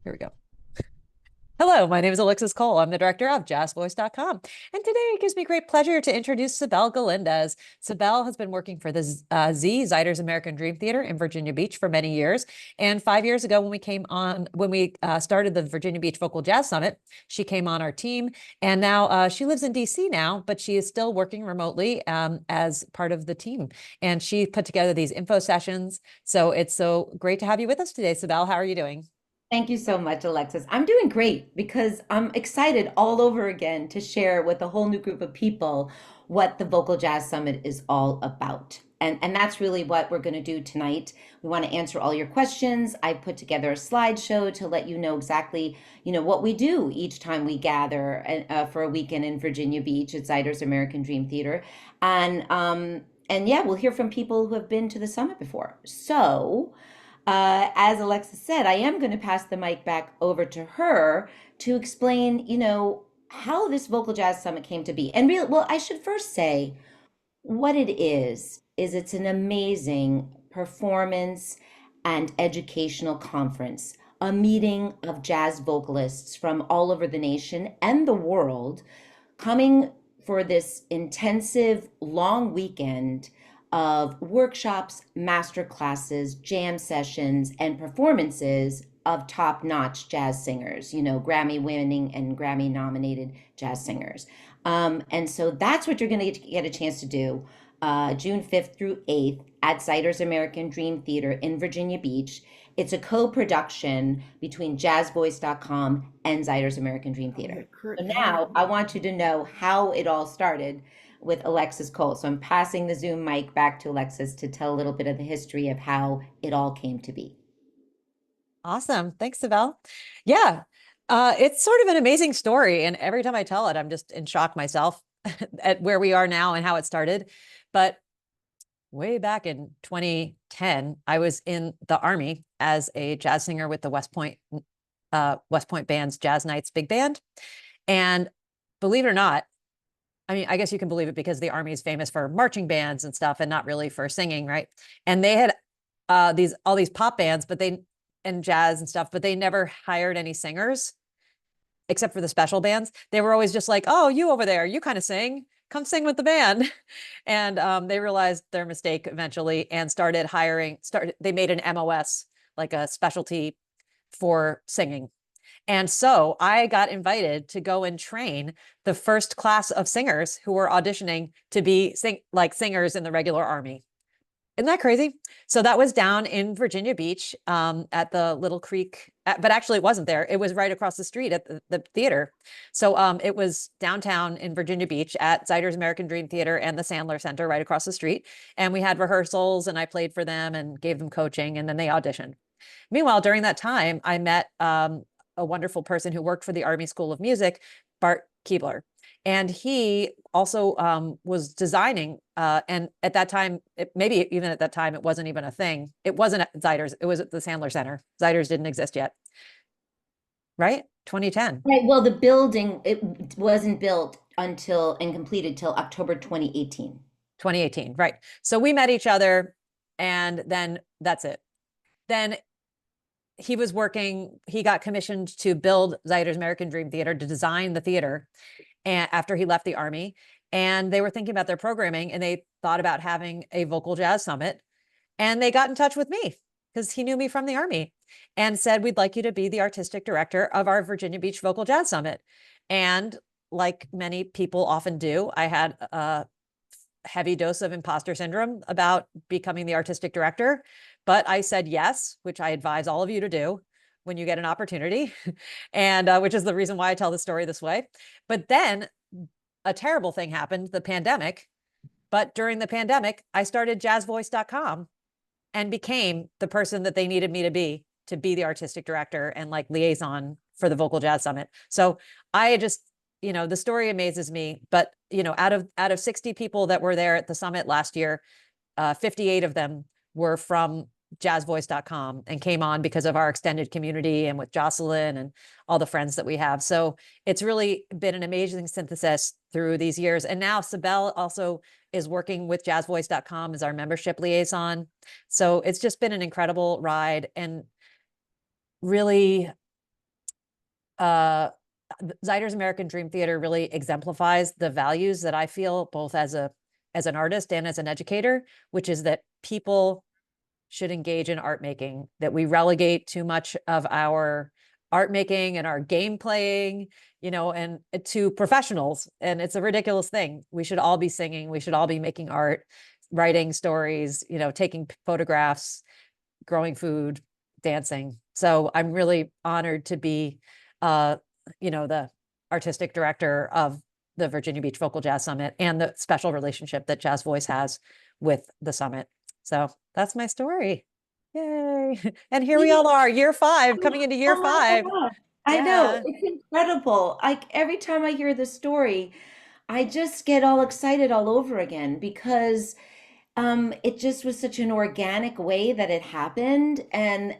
Here we go. Hello, my name is Alexis Cole. I'm the director of jazzvoice.com. And today it gives me great pleasure to introduce Sibel Galindez. Sibel has been working for the Ziders American Dream Theater in Virginia Beach for many years. And 5 years ago, when we started the Virginia Beach Vocal Jazz Summit, she came on our team. And now she lives in DC now, but she is still working remotely as part of the team. And she put together these info sessions. So it's so great to have you with us today, Sibel. How are you doing? Thank you so much, Alexis. I'm doing great because I'm excited all over again to share with a whole new group of people what the Vocal Jazz Summit is all about. And that's really what we're going to do tonight. We want to answer all your questions. I put together a slideshow to let you know exactly, what we do each time we gather for a weekend in Virginia Beach at Ziders American Dream Theater. And yeah, we'll hear from people who have been to the summit before. So, as Alexa said, I am going to pass the mic back over to her to explain, how this Vocal Jazz Summit came to be. And really, well, I should first say what it is it's an amazing performance and educational conference, a meeting of jazz vocalists from all over the nation and the world coming for this intensive long weekend of workshops, master classes, jam sessions, and performances of top-notch jazz singers, Grammy winning and Grammy nominated jazz singers. And so that's what you're going to get a chance to do June 5th through 8th at Ziders American Dream Theater in Virginia Beach. It's a co-production between jazzvoice.com and Ziders American Dream Theater. So now I want you to know how it all started with Alexis Cole. So I'm passing the Zoom mic back to Alexis to tell a little bit of the history of how it all came to be. Awesome. Thanks, Sibel. Yeah, it's sort of an amazing story. And every time I tell it, I'm just in shock myself at where we are now and how it started. But way back in 2010, I was in the Army as a jazz singer with the West Point Band's Jazz Nights Big Band. And believe it or not, I mean, I guess you can believe it because the Army is famous for marching bands and stuff and not really for singing, right? And they had all these pop bands, and jazz and stuff, but they never hired any singers except for the special bands. They were always just like, "Oh, you over there, you kind of sing. Come sing with the band." And they realized their mistake eventually and started hiring. They made an MOS, like a specialty for singing. And so I got invited to go and train the first class of singers who were auditioning to be singers in the regular Army. Isn't that crazy? So that was down in Virginia Beach at the Little Creek, but actually it wasn't there. It was right across the street at the theater. So it was downtown in Virginia Beach at Ziders American Dream Theater and the Sandler Center right across the street. And we had rehearsals and I played for them and gave them coaching and then they auditioned. Meanwhile, during that time, I met a wonderful person who worked for the Army School of Music, Bart Keebler. And he also was designing, and at that time, maybe even at that time, it wasn't even a thing. It wasn't at Ziders. It was at the Sandler Center. Ziders didn't exist yet, right? 2010. Right. Well, the building, it wasn't built until and completed till October 2018. 2018, right. So we met each other, and then that's it. Then he got commissioned to build Ziders American Dream Theater, to design the theater, and after he left the Army. And they were thinking about their programming and they thought about having a vocal jazz summit. And they got in touch with me because he knew me from the Army and said, "We'd like you to be the artistic director of our Virginia Beach Vocal Jazz Summit." And like many people often do, I had a heavy dose of imposter syndrome about becoming the artistic director. But I said yes, which I advise all of you to do when you get an opportunity, and which is the reason why I tell the story this way. But then a terrible thing happened, the pandemic. But during the pandemic, I started jazzvoice.com and became the person that they needed me to be the artistic director and like liaison for the Vocal Jazz Summit. So I just, the story amazes me. But, out of 60 people that were there at the summit last year, 58 of them were from jazzvoice.com and came on because of our extended community and with Jocelyn and all the friends that we have. So it's really been an amazing synthesis through these years. And now Sibel also is working with jazzvoice.com as our membership liaison. So it's just been an incredible ride and really uh, Zyder's American Dream Theater really exemplifies the values that I feel both as an artist and as an educator, which is that people should engage in art making, that we relegate too much of our art making and our game playing, and to professionals. And it's a ridiculous thing. We should all be singing. We should all be making art, writing stories, taking photographs, growing food, dancing. So I'm really honored to be, uh, the artistic director of the Virginia Beach Vocal Jazz Summit and the special relationship that Jazz Voice has with the summit. So that's my story. Yay. And here we all are, year 5, coming into year Oh my 5. God. I know. Yeah. It's incredible. Like every time I hear the story, I just get all excited all over again because it just was such an organic way that it happened. And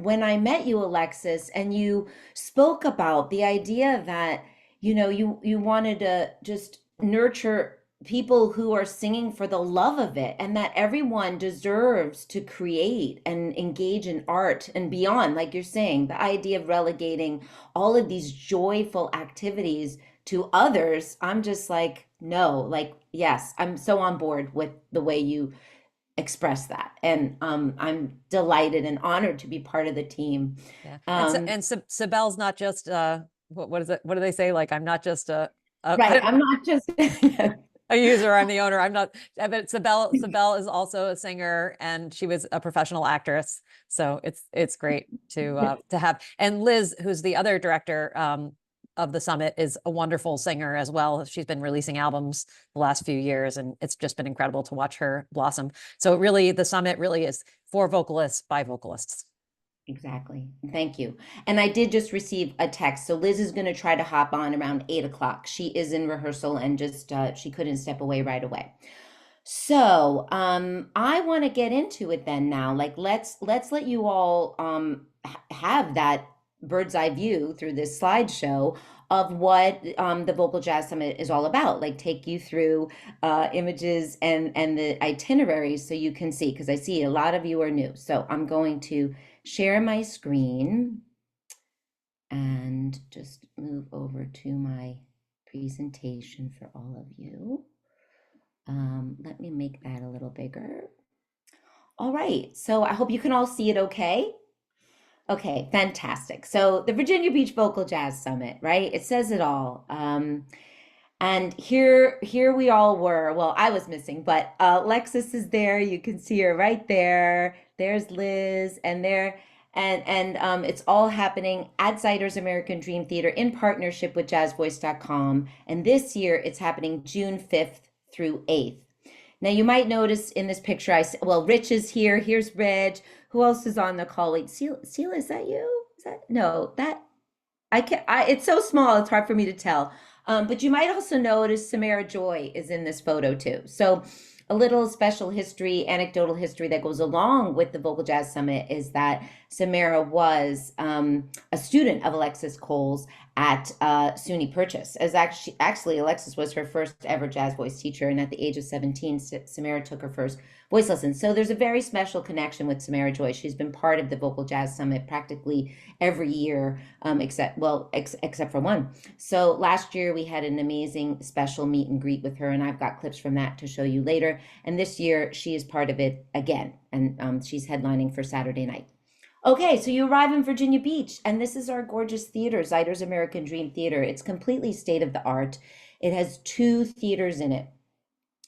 when I met you, Alexis, and you spoke about the idea that, you wanted to just nurture people who are singing for the love of it, and that everyone deserves to create and engage in art and beyond, like you're saying, the idea of relegating all of these joyful activities to others. I'm just like, no, like, yes, I'm so on board with the way you express that. And I'm delighted and honored to be part of the team. Yeah. Um, And Sibel's not just what is it? What do they say? Like, I'm not just right. I'm not just, a user, I'm the owner. I'm not, but Sibel is also a singer and she was a professional actress. So it's great to have. And Liz, who's the other director of the summit, is a wonderful singer as well. She's been releasing albums the last few years, and it's just been incredible to watch her blossom. So really, the summit really is for vocalists by vocalists. exactly. Thank you. And I did just receive a text. So Liz is going to try to hop on around 8 o'clock. She is in rehearsal and just she couldn't step away right away. So, I want to get into it then now. Like let's let you all have that bird's eye view through this slideshow of what the Vocal Jazz Summit is all about. Like take you through images and the itineraries so you can see, because I see a lot of you are new. So I'm going to share my screen and just move over to my presentation for all of you. Let me make that a little bigger. All right, so I hope you can all see it okay. Okay, fantastic. So the Virginia Beach Vocal Jazz Summit, right? It says it all. And here we all were. Well, I was missing, but Lexus is there. You can see her right there. There's Liz, and there, and it's all happening at Zyder's American Dream Theater in partnership with JazzVoice.com. And this year, it's happening June 5th through 8th. Now you might notice in this picture, well, Rich is here. Here's Reg. Who else is on the call? Wait, Sheila, is that you? Is that no? That I can't. It's so small. It's hard for me to tell. But you might also notice Samara Joy is in this photo too. So a little special history, anecdotal history that goes along with the Vocal Jazz Summit is that Samara was a student of Alexis Cole's at SUNY Purchase. As actually, Alexis was her first ever jazz voice teacher, and at the age of 17, Samara took her first voice lessons. So there's a very special connection with Samara Joy. She's been part of the Vocal Jazz Summit practically every year, except for one. So last year we had an amazing special meet and greet with her, and I've got clips from that to show you later. And this year she is part of it again, and she's headlining for Saturday night. Okay, so you arrive in Virginia Beach, and this is our gorgeous theater, Zyder's American Dream Theater. It's completely state of the art. It has 2 theaters in it,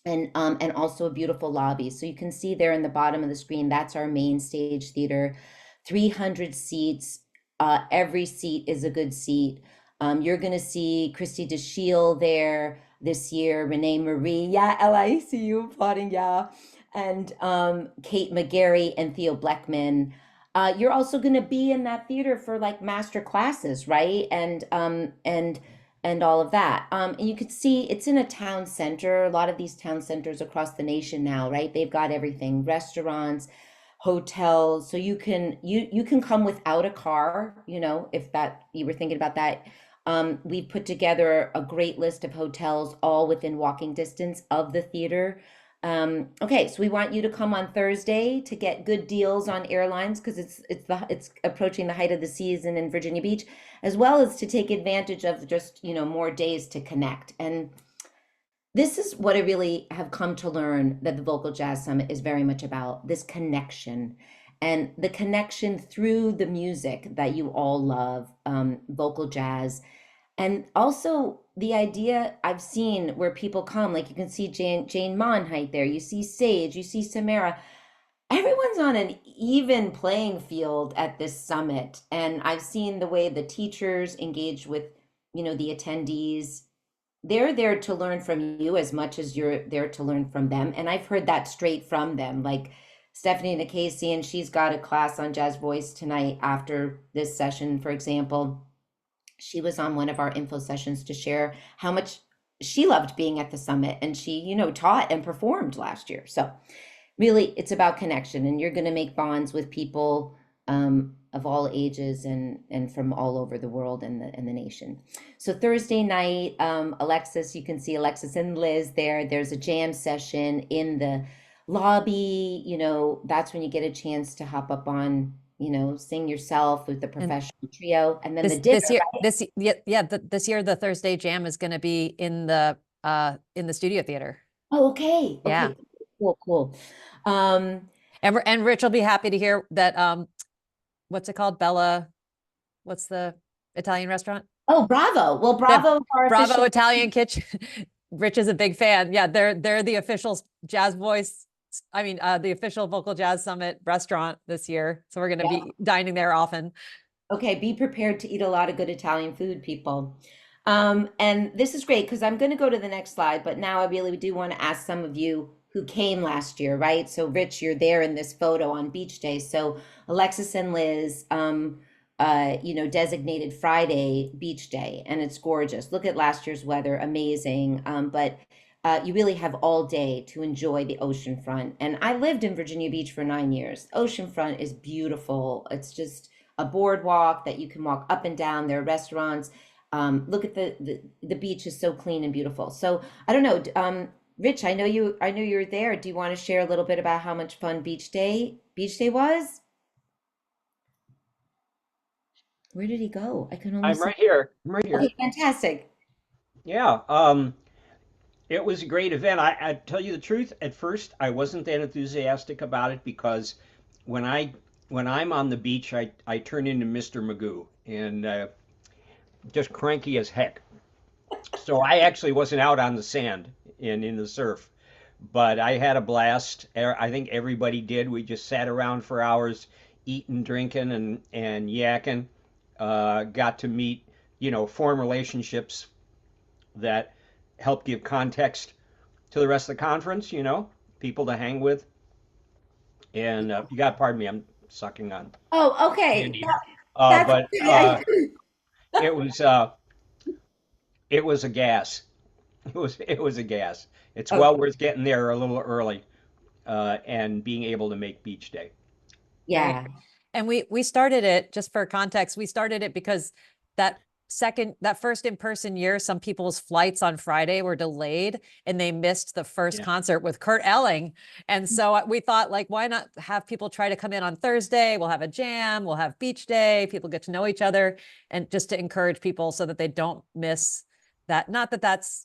and also a beautiful lobby. So you can see there in the bottom of the screen, that's our main stage theater, 300 seats. Every seat is a good seat. You're going to see Christy DeShiel there this year, Renee Marie, yeah, Ella, I see you applauding, yeah, and Kate McGarry and Theo Bleckman. You're also going to be in that theater for like master classes, right? And all of that. And you could see it's in a town center. A lot of these town centers across the nation now, right? They've got everything, restaurants, hotels. So you can come without a car, if that you were thinking about that. We put together a great list of hotels all within walking distance of the theater. Okay, so we want you to come on Thursday to get good deals on airlines because it's approaching the height of the season in Virginia Beach, as well as to take advantage of just, more days to connect. And this is what I really have come to learn that the Vocal Jazz Summit is very much about, this connection and the connection through the music that you all love, vocal jazz. And also the idea I've seen where people come, like you can see Jane Monheit there, you see Sage, you see Samara. Everyone's on an even playing field at this summit. And I've seen the way the teachers engage with, the attendees. They're there to learn from you as much as you're there to learn from them. And I've heard that straight from them. Like Stephanie Nikasi, and she's got a class on jazz voice tonight after this session, for example. She was on one of our info sessions to share how much she loved being at the summit, and she, taught and performed last year. So really, it's about connection, and you're going to make bonds with people of all ages and from all over the world and the nation. So Thursday night, Alexis, you can see Alexis and Liz there. There's a jam session in the lobby. That's when you get a chance to hop up on, sing yourself with the And professional trio, and then the this dinner. this year, this yeah, yeah, this year the Thursday jam is going to be in the studio theater. Oh, okay. Yeah. Okay. Cool, cool. Um, And Rich will be happy to hear that what's it called? Bella, what's the Italian restaurant? oh, Bravo. Well, The Bravo, our Bravo official. Italian Kitchen. Rich is a big fan. Yeah, they're the official jazz voice. I mean, the official Vocal Jazz Summit restaurant this year. So we're going to Yeah. be dining there often. Okay, be prepared to eat a lot of good Italian food, people. And this is great because I'm going to go to the next slide, but now I really do want to ask some of you who came last year, right? So, Rich, you're there in this photo on beach day. So, Alexis and Liz, designated Friday beach day, and it's gorgeous. Look at last year's weather, amazing. But you really have all day to enjoy the ocean front. And I lived in Virginia Beach for 9 years. Ocean front is beautiful. It's just a boardwalk that you can walk up and down. There are restaurants. Look at the beach is so clean and beautiful. So I don't know, Rich. I know you're there. Do you want to share a little bit about how much fun beach day was? Where did he go? I can only I'm see. right here. I'm right here. Okay, fantastic. Yeah, it was a great event. I tell you the truth, at first I wasn't that enthusiastic about it because when I when I'm on the beach, I turn into Mr. Magoo and just cranky as heck. So I actually wasn't out on the sand and in the surf, but I had a blast. I think everybody did. We just sat around for hours, eating, drinking, and yakking. Got to meet, form relationships that help give context to the rest of the conference, people to hang with. And you got, pardon me, I'm sucking on Oh, okay. candy. That's But okay. it was uh, it was a gas. It was a gas. It's well Okay. worth getting there a little early and being able to make beach day. Right. Yeah. And we started it, just for context, we started it because that that first in-person year, some people's flights on Friday were delayed and they missed the first Yeah. concert with Kurt Elling. And so we thought, like, why not have people try to come in on Thursday? We'll have a jam, we'll have beach day, people get to know each other, and just to encourage people so that they don't miss that. Not that that's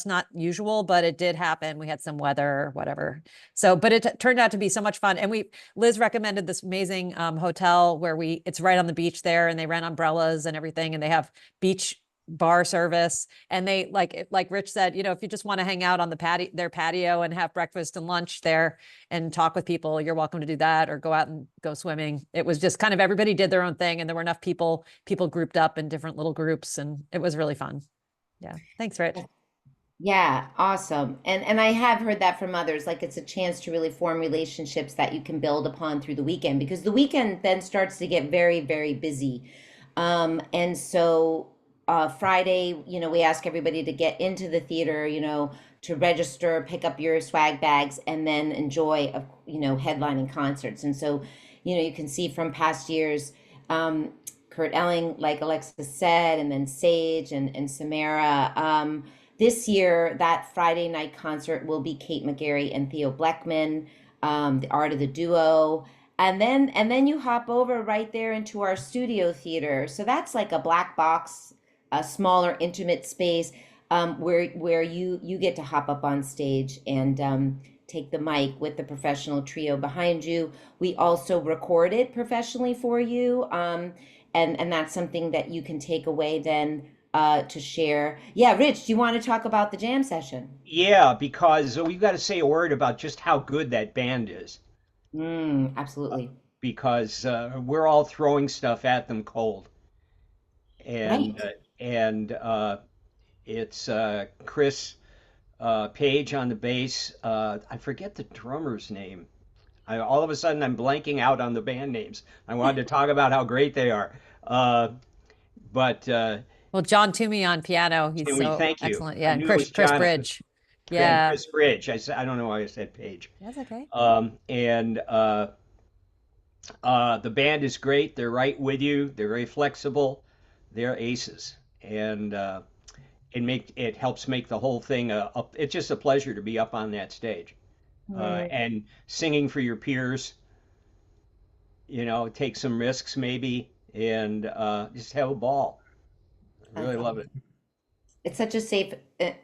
not usual, but it did happen. We had some weather or whatever. So, but it turned out to be so much fun. And Liz recommended this amazing hotel where it's right on the beach there, and they rent umbrellas and everything, and they have beach bar service. And they, like Rich said, if you just want to hang out on their patio and have breakfast and lunch there and talk with people, you're welcome to do that, or go out and go swimming. It was just kind of, everybody did their own thing, and there were enough people grouped up in different little groups, and it was really fun. Yeah. Thanks, Rich. Yeah, awesome. And I have heard that from others. Like it's a chance to really form relationships that you can build upon through the weekend because the weekend then starts to get very, very busy. And so Friday, we ask everybody to get into the theater, to register, pick up your swag bags, and then enjoy, headlining concerts. And so, you can see from past years, Kurt Elling, like Alexis said, and then Sage and Samara. This year, that Friday night concert will be Kate McGarry and Theo Bleckman, the Art of the Duo. And then you hop over right there into our studio theater. So that's like a black box, a smaller, intimate space, where you get to hop up on stage and take the mic with the professional trio behind you. We also record it professionally for you, and that's something that you can take away then to share. Yeah, Rich, do you want to talk about the jam session? Yeah, because we've got to say a word about just how good that band is. Absolutely. Because we're all throwing stuff at them cold, Right. and it's Chris Page on the bass. I forget the drummer's name. All of a sudden, I'm blanking out on the band names. I wanted to talk about how great they are, uh, but Well, John Toomey on piano, he's can we so thank you? excellent. I Yeah, and knew it Chris was Chris John Bridge. and Yeah, Chris Bridge. I don't know why I said Page. that's okay. And the band is great. They're right with you. They're very flexible. They're aces, and it helps make the whole thing it's just a pleasure to be up on that stage and singing for your peers. Take some risks maybe, and just have a ball. I Uh, really love it. it's such a safe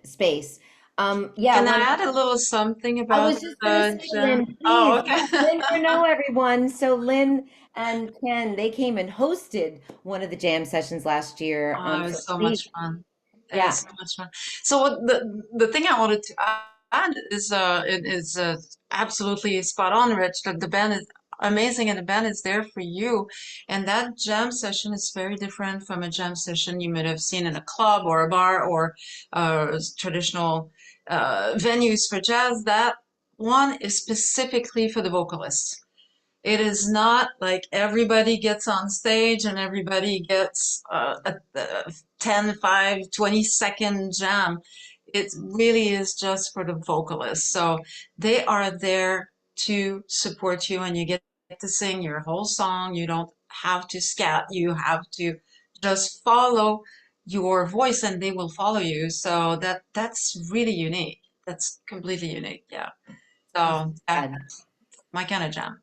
space. Yeah, Can I when add a little something I about was just gonna the say, gym? Lynn, Oh, please, okay. Lynn, you know everyone. So Lynn and Ken, they came and hosted one of the jam sessions last year. Oh, it So was so please, much fun. It yeah. was so much fun. So what the thing I wanted to add is it is absolutely spot on, Rich, that the band is amazing and the band is there for you. And that jam session is very different from a jam session you might have seen in a club or a bar or traditional venues for jazz. That one is specifically for the vocalists. It is not like everybody gets on stage and everybody gets a 10, 5, 20-second jam. It really is just for the vocalists. So they are there to support you and you get to sing your whole song. You don't have to scat. You have to just follow your voice and they will follow you. So that's really unique. That's completely unique. Yeah. I'm so So glad. my kind of jam.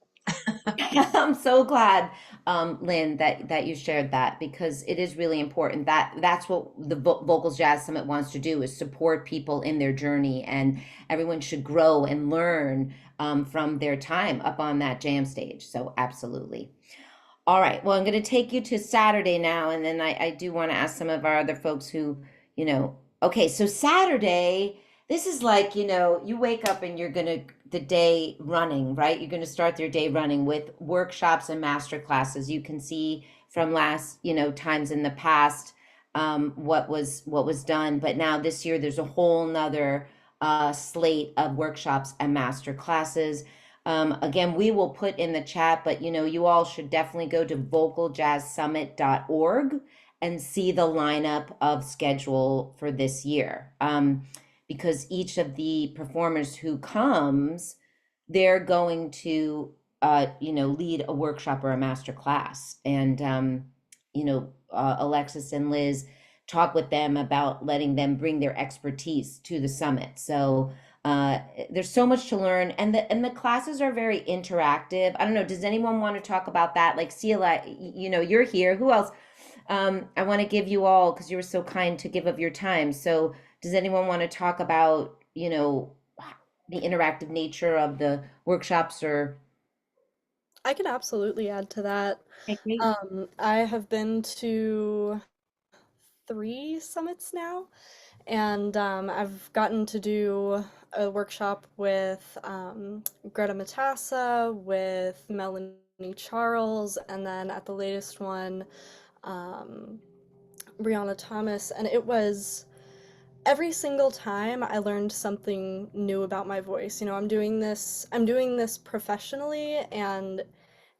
I'm so glad, Lynn, that you shared that because it is really important. That's what the Vocals Jazz Summit wants to do is support people in their journey, and everyone should grow and learn from their time up on that jam stage. So absolutely. All right. Well, I'm going to take you to Saturday now, and then I do want to ask some of our other folks who, okay, so Saturday, this is like, you wake up and you're going to, the day running, right? You're going to start your day running with workshops and master classes. You can see from last, times in the past, what was done. But now this year, there's a whole nother slate of workshops and master classes. Again, we will put in the chat, but you all should definitely go to vocaljazzsummit.org and see the lineup of schedule for this year. Because each of the performers who comes, they're going to, lead a workshop or a master class. And, Alexis and Liz talk with them about letting them bring their expertise to the summit. So, there's so much to learn, and the classes are very interactive. I don't know, does anyone want to talk about that? Like Celia, you're here. Who else? I want to give you all, because you were so kind to give of your time. So does anyone want to talk about, the interactive nature of the workshops or? I can absolutely add to that. Okay, great. I have been to 3 summits now, and I've gotten to do a workshop with Greta Matassa, with Melanie Charles, and then at the latest one, um, Brianna Thomas, and it was every single time I learned something new about my voice. I'm doing this professionally, and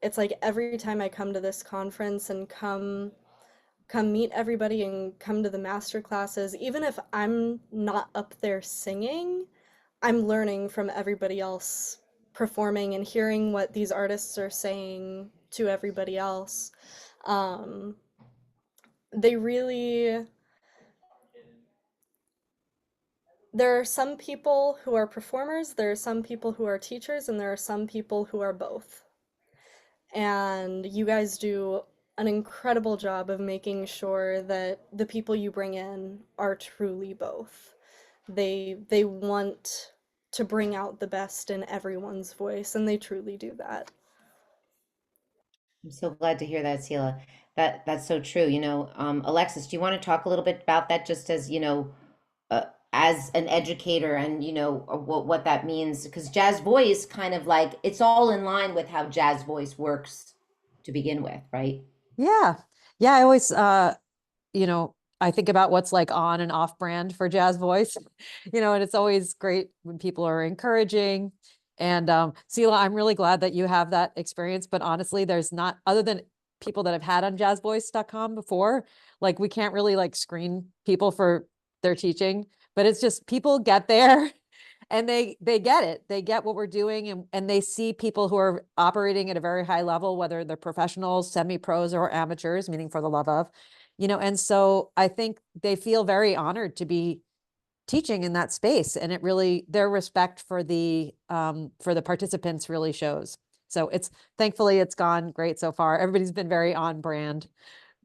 it's like every time I come to this conference and come meet everybody and come to the master classes, even if I'm not up there singing, I'm learning from everybody else performing and hearing what these artists are saying to everybody else. Um, they really there are some people who are performers, there are some people who are teachers, and there are some people who are both. And you guys do an incredible job of making sure that the people you bring in are truly both. They want to bring out the best in everyone's voice, and they truly do that. I'm so glad to hear that, Sela. That's so true. Alexis, do you want to talk a little bit about that, just as, as an educator, and what that means? Because jazz voice, kind of like, it's all in line with how jazz voice works to begin with, right? Yeah. Yeah. I always, I think about what's like on and off brand for jazz voice, and it's always great when people are encouraging. And Sela, I'm really glad that you have that experience. But honestly, there's not, other than people that have had on jazzvoice.com before, like we can't really like screen people for their teaching, but it's just people get there and they get it. They get what we're doing, and they see people who are operating at a very high level, whether they're professionals, semi-pros, or amateurs, meaning for the love of, and so I think they feel very honored to be teaching in that space, and it really, their respect for the participants really shows. So thankfully it's gone great so far. Everybody's been very on brand,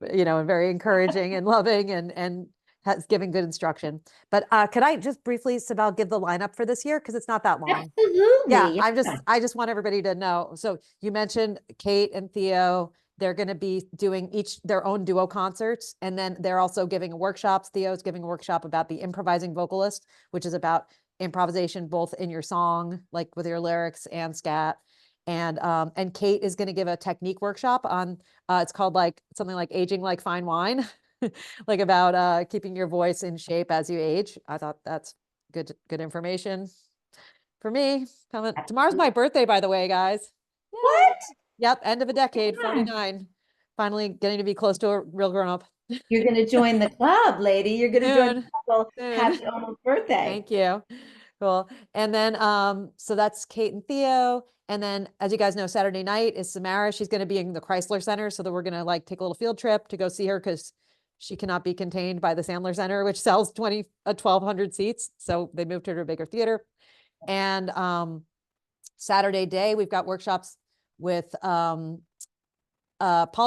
and very encouraging and loving, and has given good instruction. But could I just briefly, Sibel, give the lineup for this year? Because it's not that long. Yeah, Absolutely. Yeah. I just want everybody to know. So you mentioned Kate and Theo. They're going to be doing each their own duo concerts, and then they're also giving workshops. Theo's giving a workshop about the improvising vocalist, which is about improvisation both in your song, like with your lyrics, and scat. And Kate is going to give a technique workshop on it's called like something like aging like fine wine, like about keeping your voice in shape as you age. I thought that's good information for me. Tomorrow's my birthday, by the way, guys. Yay. What? Yep, end of a decade, Yeah. 49. Finally getting to be close to a real grown up. You're going to join the club, lady. You're going to join the Soon, club. soon. Happy almost birthday. Thank you. Cool. And then so that's Kate and Theo. And then, as you guys know, Saturday night is Samara. She's going to be in the Chrysler Center. So that we're going to like take a little field trip to go see her, because she cannot be contained by the Sandler Center, which sells 1,200 seats. So they moved her to a bigger theater. And Saturday day, we've got workshops with Paul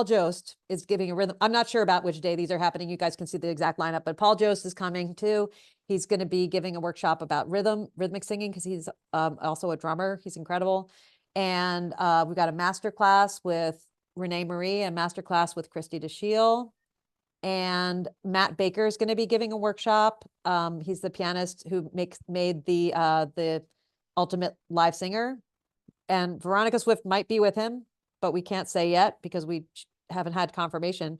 Jost is giving a rhythm. I'm not sure about which day these are happening. You guys can see the exact lineup, but Paul Jost is coming too. He's going to be giving a workshop about rhythmic singing, because he's also a drummer. He's incredible. And we've got a master class with Renee Marie, and master class with Christy DeShiel. And Matt Baker is going to be giving a workshop. He's the pianist who made the Ultimate Live Singer. And Veronica Swift might be with him, but we can't say yet because we haven't had confirmation.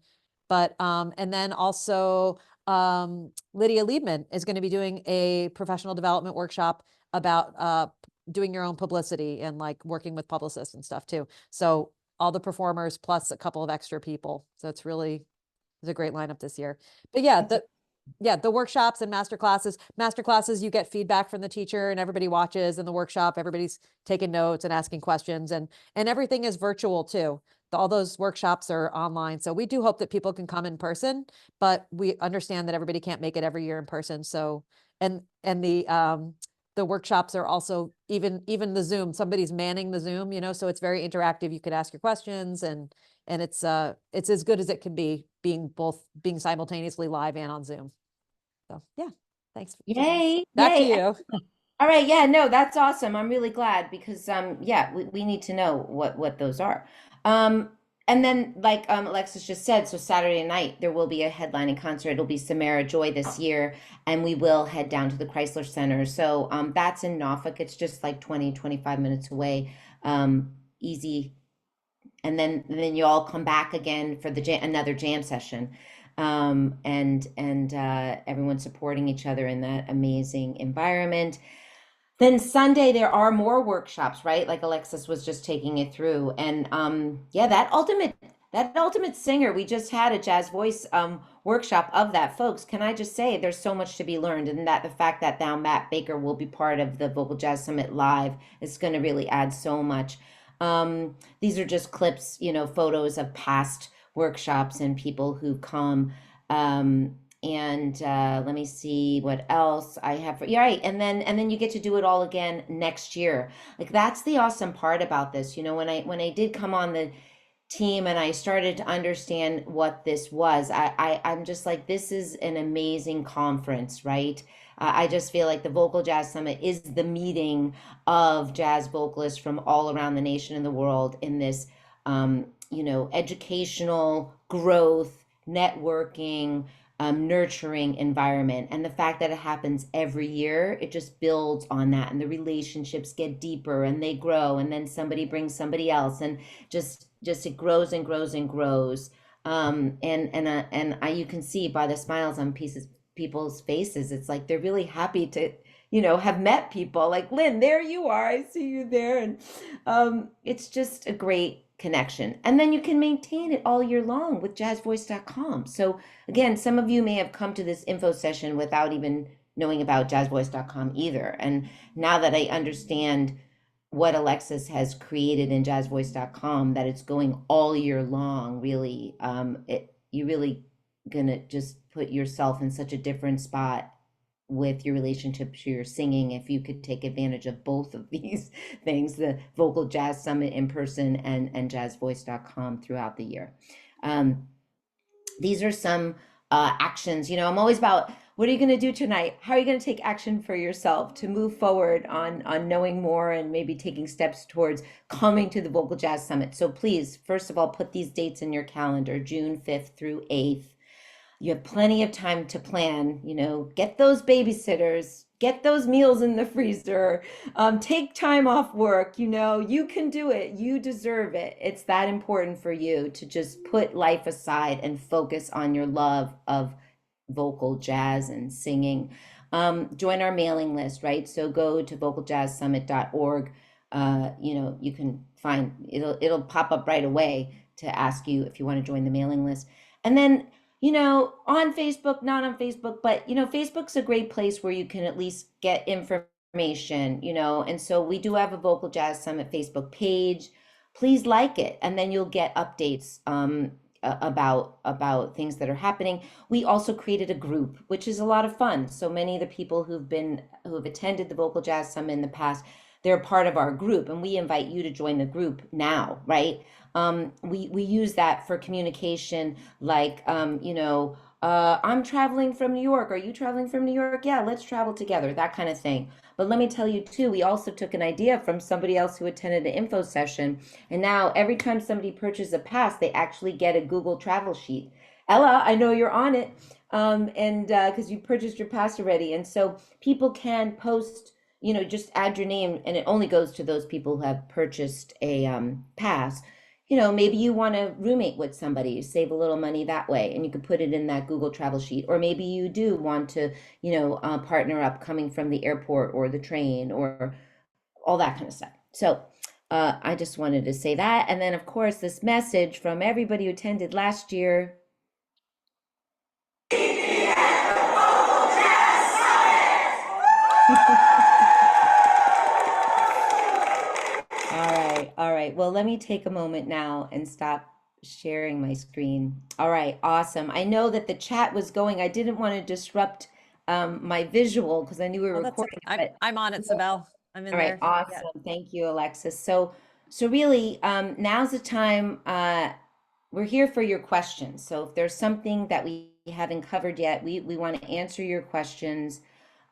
But and then also Lydia Liebman is going to be doing a professional development workshop about doing your own publicity and like working with publicists and stuff too. So all the performers plus a couple of extra people. So it's a great lineup this year. But yeah, the workshops and master classes, you get feedback from the teacher, and everybody watches. In the workshop, everybody's taking notes and asking questions, and everything is virtual too. All those workshops are online. So we do hope that people can come in person, but we understand that everybody can't make it every year in person. So, and the workshops are also even the Zoom, somebody's manning the Zoom, so it's very interactive. You could ask your questions, and it's as good as it can be, being simultaneously live and on Zoom. So yeah, thanks. Yay. Back Yay. to you. All right. Yeah, no, that's awesome. I'm really glad, because yeah, we need to know what those are. And then, like Alexis just said, so Saturday night there will be a headlining concert. It'll be Samara Joy this year, and we will head down to the Chrysler Center. So that's in Norfolk. It's just like 25 minutes away. Easy. And then you all come back again for another jam session. And everyone supporting each other in that amazing environment. Then Sunday there are more workshops, right? Like Alexis was just taking it through. And yeah, that ultimate singer, we just had a jazz voice workshop of that, folks. Can I just say there's so much to be learned, and that the fact that now Matt Baker will be part of the Vocal Jazz Summit Live is going to really add so much. These are just clips, photos of past workshops and people who come. And let me see what else I have for, yeah, right. And then you get to do it all again next year. Like that's the awesome part about this. When I did come on the team and I started to understand what this was, I'm just like, this is an amazing conference, right? I just feel like the Vocal Jazz Summit is the meeting of jazz vocalists from all around the nation and the world in this, educational growth, networking, nurturing environment. And the fact that it happens every year, it just builds on that. And the relationships get deeper and they grow. And then somebody brings somebody else. And just it grows and grows and grows. You can see by the smiles on people's faces, it's like they're really happy to have met people like Lynn. There you are, I see you there. And it's just a great connection. And then you can maintain it all year long with jazzvoice.com. So again, some of you may have come to this info session without even knowing about jazzvoice.com either. And now that I understand what Alexis has created in jazzvoice.com, that it's going all year long, really, you really gonna just put yourself in such a different spot with your relationship to your singing if you could take advantage of both of these things, the Vocal Jazz Summit in person and jazzvoice.com throughout the year. These are some actions. I'm always about, what are you going to do tonight? How are you going to take action for yourself to move forward on knowing more and maybe taking steps towards coming to the Vocal Jazz Summit? So please, first of all, put these dates in your calendar, June 5th through 8th. You have plenty of time to plan, get those babysitters, get those meals in the freezer, take time off work, you can do it. You deserve it. It's that important for you to just put life aside and focus on your love of vocal jazz and singing. Join our mailing list, right? So go to vocaljazzsummit.org. You can find, it'll pop up right away to ask you if you want to join the mailing list. And then on Facebook, not on Facebook, but, Facebook's a great place where you can at least get information, and so we do have a Vocal Jazz Summit Facebook page. Please like it, and then you'll get updates about things that are happening. We also created a group, which is a lot of fun. So many of the people who have attended the Vocal Jazz Summit in the past, they're part of our group, and we invite you to join the group now, right? We use that for communication, like, I'm traveling from New York. Are you traveling from New York? Yeah, let's travel together, that kind of thing. But let me tell you too, we also took an idea from somebody else who attended the info session. And now every time somebody purchases a pass, they actually get a Google travel sheet. Ella, I know you're on it, and because you purchased your pass already. And so people can post, just add your name, and it only goes to those people who have purchased a pass. Maybe you want to roommate with somebody, save a little money that way, and you could put it in that Google travel sheet. Or maybe you do want to, partner up coming from the airport or the train or all that kind of stuff. So I just wanted to say that. And then, of course, this message from everybody who attended last year. All right. Well, let me take a moment now and stop sharing my screen. All right. Awesome. I know that the chat was going. I didn't want to disrupt my visual because I knew we were recording. Okay. I'm on it, Sibel. I'm in all right. there. Awesome. Yeah. Thank you, Alexis. So really, now's the time. We're here for your questions. So if there's something that we haven't covered yet, we want to answer your questions.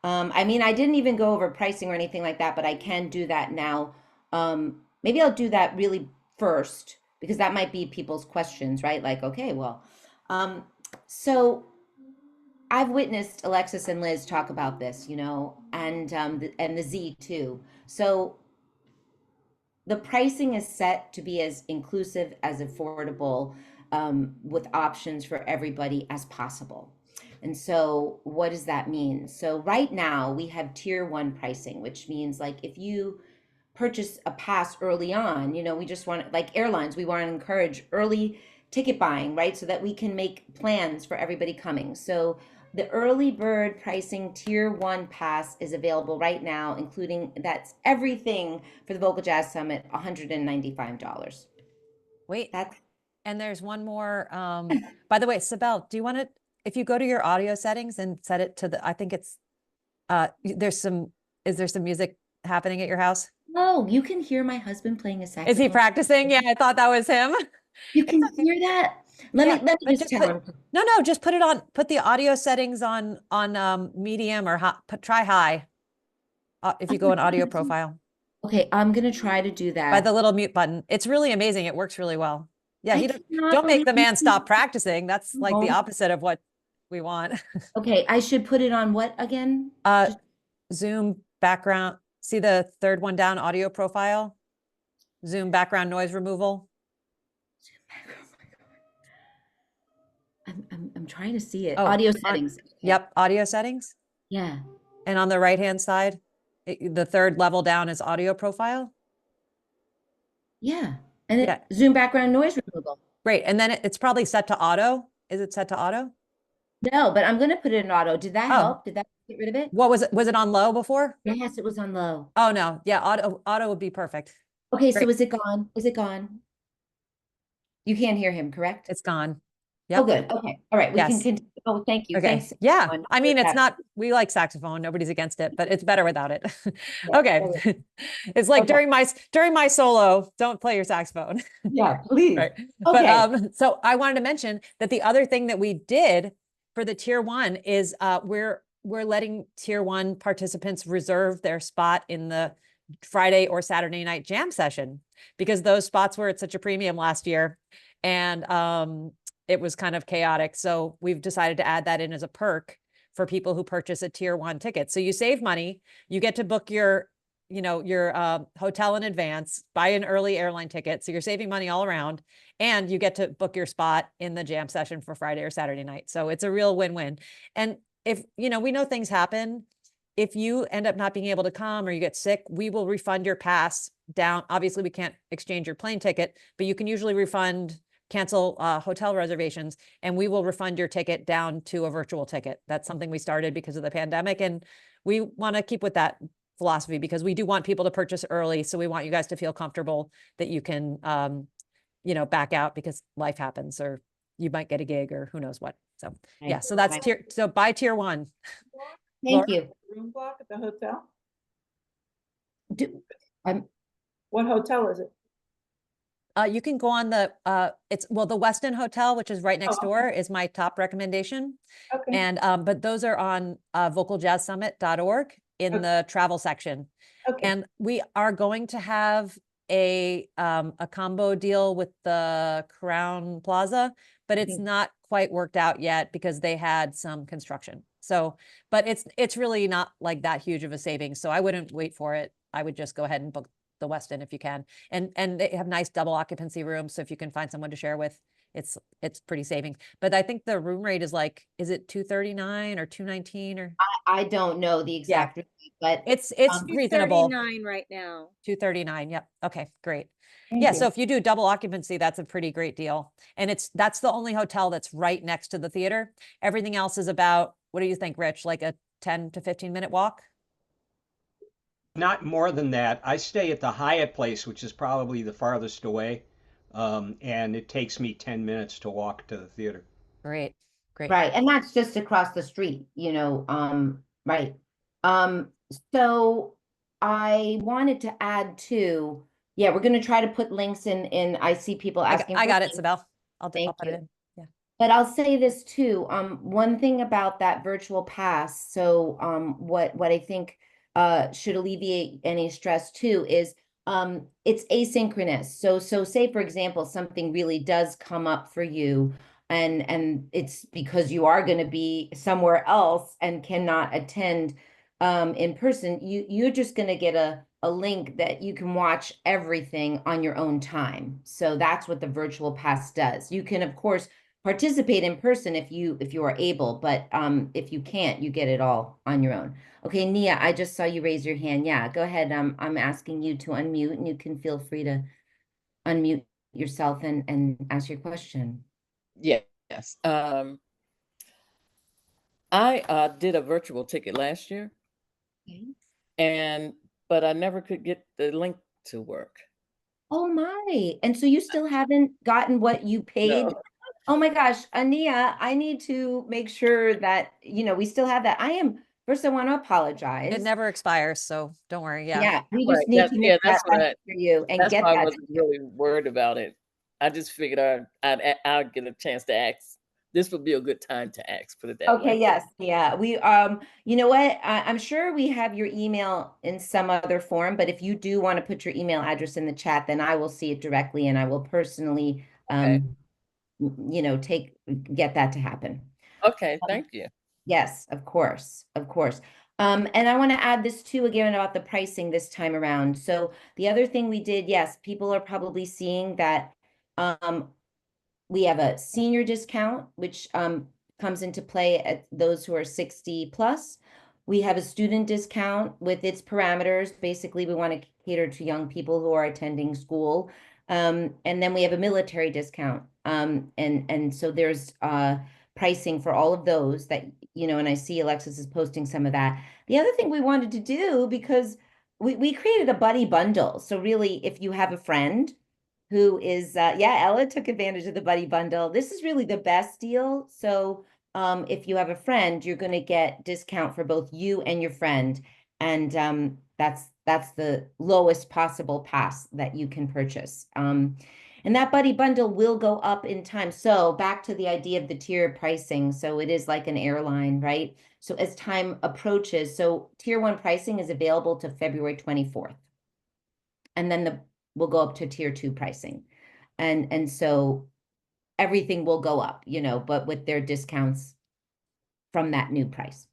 I didn't even go over pricing or anything like that, but I can do that now. Maybe I'll do that really first because that might be people's questions, right? Like, okay, well, so I've witnessed Alexis and Liz talk about this, and the Z too. So the pricing is set to be as inclusive, as affordable, with options for everybody as possible. And so what does that mean? So right now we have tier 1 pricing, which means like if you purchase a pass early on, we just want, like airlines, we want to encourage early ticket buying, right? So that we can make plans for everybody coming. So the early bird pricing tier 1 pass is available right now, including, that's everything for the Vocal Jazz Summit, $195. Wait, and there's one more. By the way, Sibel, do you want to if you go to your audio settings and set it to the, I think it's, is there some music happening at your house? Oh, you can hear my husband playing a Is saxophone. he practicing? Yeah, I thought that was him. You can hear that? Let Yeah, me but just just tell put, him. no, just put it on, put the audio settings on medium or hot, try high. If you go in audio profile Okay, I'm gonna try to do by that. the little mute button. It's really amazing. It works really well. Yeah, I cannot don't make believe the man you stop practicing. That's like the home. opposite of what we want. Okay, I should put it on what again? Just Zoom background. See the third one down, audio profile? Zoom background noise removal. I'm trying to see it. Oh, Audio settings. Okay. Yep, audio settings. Yeah. And on the right-hand side, the third level down is audio profile. Yeah. And Yeah. Zoom background noise removal. Great. And then it's probably set to auto. Is it set to auto? No, but I'm gonna put it in auto. Did that Oh. help? Did that get rid of it? What was it? Was it on low before? Yes, it was on low. Oh no. Yeah, auto would be perfect. Okay, so Great. is it gone? Is it gone? You can't hear him, correct? It's gone. Oh, Yep. good. Okay. All right. We can Yes. continue. Oh, thank you. Okay. Thanks. Yeah. everyone, I mean, for it's that. not, we like saxophone. Nobody's against it, but it's better without it. Yeah, Okay. It's like Okay. during my solo, don't play your saxophone. Yeah, please. Right. Okay. But so I wanted to mention that the other thing that we did for the tier one is we're letting tier one participants reserve their spot in the Friday or Saturday night jam session, because those spots were at such a premium last year, and it was kind of chaotic. So we've decided to add that in as a perk for people who purchase a tier one ticket. So you save money, you get to book your hotel in advance, buy an early airline ticket. So you're saving money all around, and you get to book your spot in the jam session for Friday or Saturday night. So it's a real win-win. And if, we know things happen, if you end up not being able to come or you get sick, we will refund your pass down. Obviously we can't exchange your plane ticket, but you can usually cancel hotel reservations, and we will refund your ticket down to a virtual ticket. That's something we started because of the pandemic, and we want to keep with that philosophy because we do want people to purchase early. So we want you guys to feel comfortable that you can, back out because life happens, or you might get a gig or who knows what. So yeah, so that's so buy tier one. Thank you. Room block at the hotel? What hotel is it? You can go on the the Westin Hotel, which is right next door, is my top recommendation. Okay. And but those are on vocaljazzsummit.org in the travel section. Okay. And we are going to have a combo deal with the Crown Plaza, but it's not quite worked out yet because they had some construction. So, but it's really not like that huge of a savings. So I wouldn't wait for it. I would just go ahead and book the Westin if you can. And they have nice double occupancy rooms. So if you can find someone to share with, it's pretty saving. But I think the room rate is is it $239 or $219 or? I don't know the exact rate, but it's reasonable. $239 right now. $239. Yep. Okay, great. Thank Yeah. you. So if you do double occupancy, that's a pretty great deal. And that's the only hotel that's right next to the theater. Everything else is about, what do you think, Rich? Like a 10 to 15-minute walk? Not more than that. I stay at the Hyatt Place, which is probably the farthest away, and it takes me 10 minutes to walk to the theater. Great. right, and that's just across the street, right. So I wanted to add too, yeah, we're gonna try to put links in. I see people asking. I for got it, links. Sibel. I'll put Thank it you. in. Yeah. But I'll say this too, one thing about that virtual pass, so what I think should alleviate any stress too is it's asynchronous. So say for example something really does come up for you, and it's because you are going to be somewhere else and cannot attend in person, you're just going to get a link that you can watch everything on your own time. So that's what the virtual pass does. You can of course participate in person if you are able, but if you can't, you get it all on your own. Okay, Nia, I just saw you raise your hand. Yeah, go ahead. I'm asking you to unmute, and you can feel free to unmute yourself and ask your question. Yes. I did a virtual ticket last year, Okay. but I never could get the link to work. Oh my! And so you still haven't gotten what you paid? No. Oh my gosh, Ania, I need to make sure that, we still have that. First, I want to It apologize. never expires, so don't worry. Yeah. Yeah, we Right. just need to make That's that what right for you and that's get why I that. wasn't really worried about it. I just figured I'd get a chance to ask. This would be a good time to ask, put it that Okay, way. yes, yeah. You know what? I'm sure we have your email in some other form, but if you do want to put your email address in the chat, then I will see it directly and I will personally, Okay. get that to happen. Okay, thank you. Yes, of course, of course. And I want to add this too again about the pricing this time around. So the other thing we did, yes, people are probably seeing that we have a senior discount, which comes into play at those who are 60 plus. We have a student discount with its parameters. Basically, we want to cater to young people who are attending school. And then we have a military discount. And so there's pricing for all of those that, and I see Alexis is posting some of that. The other thing we wanted to do, because we created a buddy bundle. So really, if you have a friend who is, Ella took advantage of the buddy bundle. This is really the best deal. So if you have a friend, you're going to get discount for both you and your friend. And that's the lowest possible pass that you can purchase. And that buddy bundle will go up in time. So back to the idea of the tier pricing. So it is like an airline, right? So as time approaches, so tier 1 pricing is available to February 24th. And then we'll go up to tier 2 pricing. And so everything will go up, but with their discounts from that new price.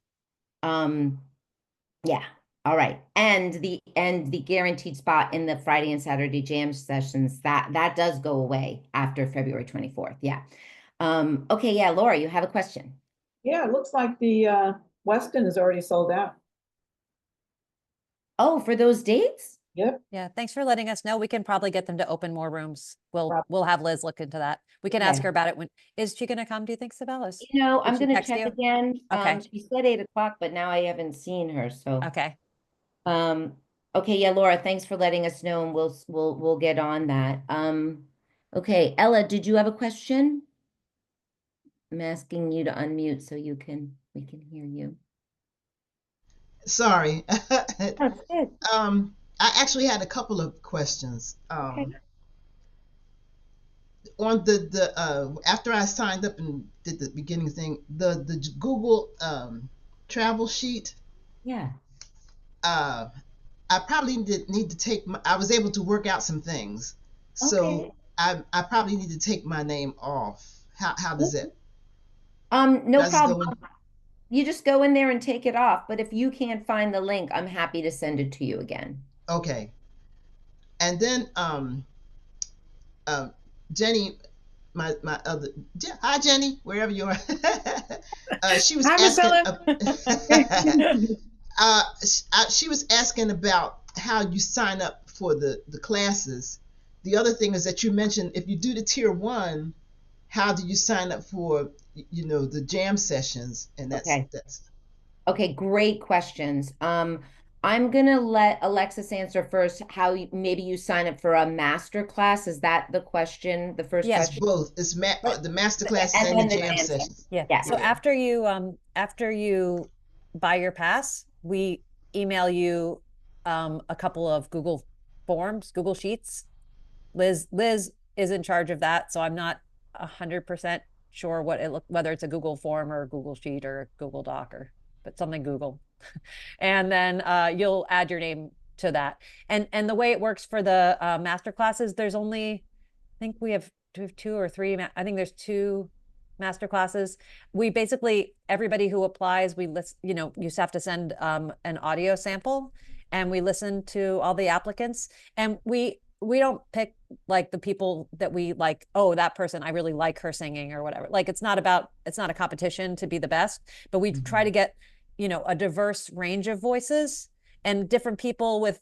Yeah. All right. And the guaranteed spot in the Friday and Saturday jam sessions, that does go away after February 24th. Yeah. Okay, yeah, Laura, you have a question. Yeah, it looks like the Weston is already sold out. Oh, for those dates? Yep. Yeah. Thanks for letting us know. We can probably get them to open more rooms. We'll have Liz look into that. We can ask Okay. her about it. Is she going to come? Do you think, Sabella? I'm she going to text check you? again. Okay. She said 8 o'clock, but now I haven't seen her. So Okay. Okay, yeah, Laura, thanks for letting us know, and we'll get on that. Okay, Ella, did you have a question? I'm asking you to unmute so we can hear you. Sorry. That's good. I actually had a couple of questions. Okay. On the after I signed up and did the beginning thing, the Google travel sheet. Yeah. I probably need to take I was able to work out some things, so Okay. I probably need to take my name off. How does it? No Does it go problem. You just go in there and take it off. But if you can't find the link, I'm happy to send it to you again. Okay. And then Jenny, my other hi Jenny, wherever you are. She was Hi, asking. She was asking about how you sign up for the classes. The other thing is that you mentioned if you do the tier 1, how do you sign up for the jam sessions? And that's Okay. Okay, great questions. I'm gonna let Alexis answer first. How maybe you sign up for a master class? Is that the question? The first Yes. It's question? both. It's the master classes And and then the the jam jam sessions. Yeah. Yeah. So after you buy your pass, we email you a couple of Google forms, Google Sheets. Liz is in charge of that, so I'm not 100% sure whether it's a Google form or a Google Sheet or a Google Doc but something Google. And then you'll add your name to that. And the way it works for the master classes, there's only, I think we have 2 or 3. I think there's 2 master classes. We basically, everybody who applies, we list, you just have to send an audio sample, and we listen to all the applicants, and we don't pick like the people that we like, oh, that person, I really like her singing or whatever. Like it's not a competition to be the best, but we try to get a diverse range of voices and different people with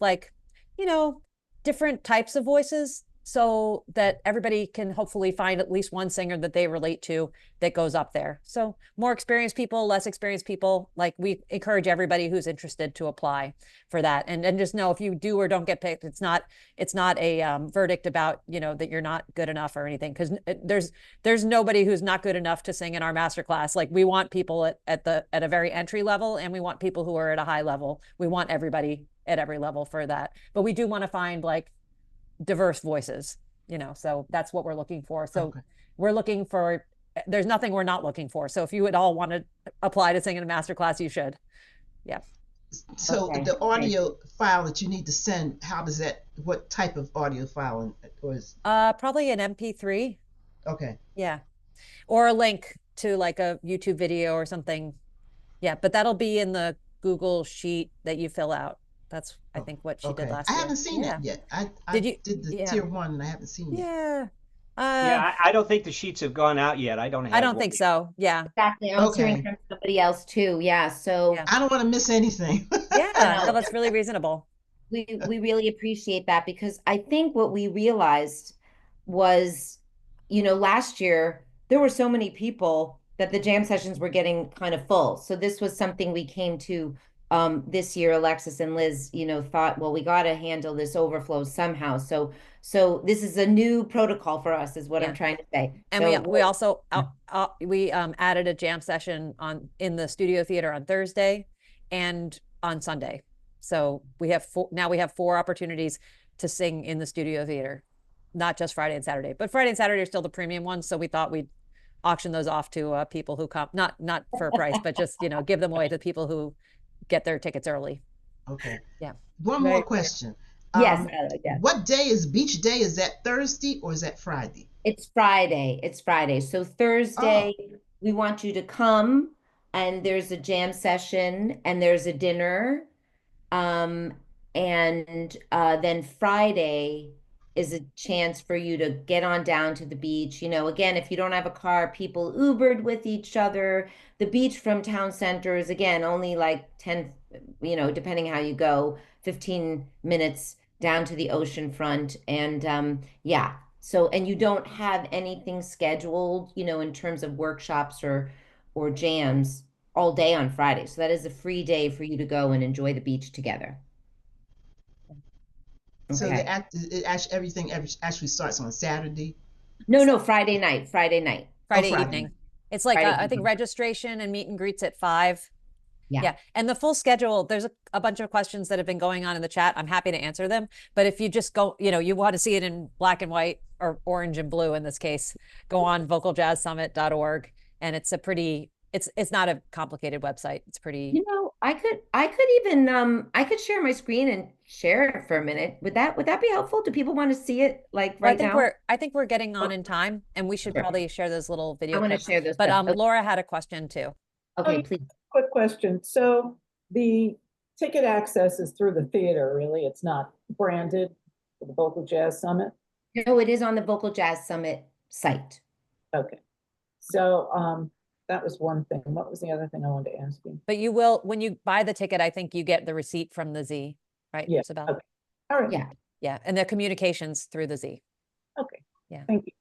different types of voices. so that everybody can hopefully find at least one singer that they relate to that goes up there. So more experienced people, less experienced people, like we encourage everybody who's interested to apply for that. And just know if you do or don't get picked, it's not a verdict about, that you're not good enough or anything. Because there's nobody who's not good enough to sing in our masterclass. Like we want people at a very entry level, and we want people who are at a high level. We want everybody at every level for that. But we do want to find like diverse voices, so that's what we're looking for. So we're looking for, there's nothing we're not looking for. So if you would all want to apply to sing in a masterclass, you should. Yeah. So the audio file that you need to send, what type of audio file was? Probably an MP3. Okay. Yeah. Or a link to like a YouTube video or something. Yeah. But that'll be in the Google sheet that you fill out. That's, I think, what she did last year. I haven't seen that yet. I did the tier 1 and I haven't seen it. Yeah. Yeah, I don't think the sheets have gone out yet. I don't think so. Yeah. Exactly. I was hearing from somebody else too. Yeah. So I don't want to miss anything. Yeah, no, that's really reasonable. We really appreciate that, because I think what we realized was, last year there were so many people that the jam sessions were getting kind of full. So this was something we came to this year. Alexis and Liz, thought, well, we got to handle this overflow somehow. So this is a new protocol for us, is what I'm trying to say. And so we also added a jam session in the studio theater on Thursday and on Sunday. So we have now we have 4 opportunities to sing in the studio theater, not just Friday and Saturday. But Friday and Saturday are still the premium ones, so we thought we'd auction those off to people who come, not for a price, but just give them away to people who get their tickets early. Okay. Yeah. One more question. Yes. What day is Beach Day? Is that Thursday or is that Friday? It's Friday. It's Friday. So Thursday, we want you to come, and there's a jam session and there's a dinner. And then Friday is a chance for you to get on down to the beach. Again, if you don't have a car, people Ubered with each other. The beach from town center is, again, only like 10, depending how you go, 15 minutes down to the ocean front. And yeah, so, and you don't have anything scheduled, in terms of workshops or jams all day on Friday. So that is a free day for you to go and enjoy the beach together. So everything actually starts on Saturday? No, Friday night. Friday evening. Night. It's like, Friday I think evening. Registration and meet and greets at 5. Yeah. And the full schedule, there's a bunch of questions that have been going on in the chat. I'm happy to answer them. But if you just go, you want to see it in black and white, or orange and blue in this case, go on vocaljazzsummit.org. And it's it's not a complicated website. It's pretty. I could even I could share my screen and share it for a minute. Would that be helpful? Do people want to see it now? I think we're getting on in time, and we should probably share those little video I want to clips. share this. But stuff. Laura had a question too. Okay, please. Quick question. So the ticket access is through the theater, really? It's not branded for the Vocal Jazz Summit? No, it is on the Vocal Jazz Summit site. Okay. So that was one thing. What was the other thing I wanted to ask you? But you will, when you buy the ticket, I think you get the receipt from the Z, right? Yeah. Isabel? Okay. All right. Yeah. Yeah. And the communications through the Z. Okay. Yeah. Thank you.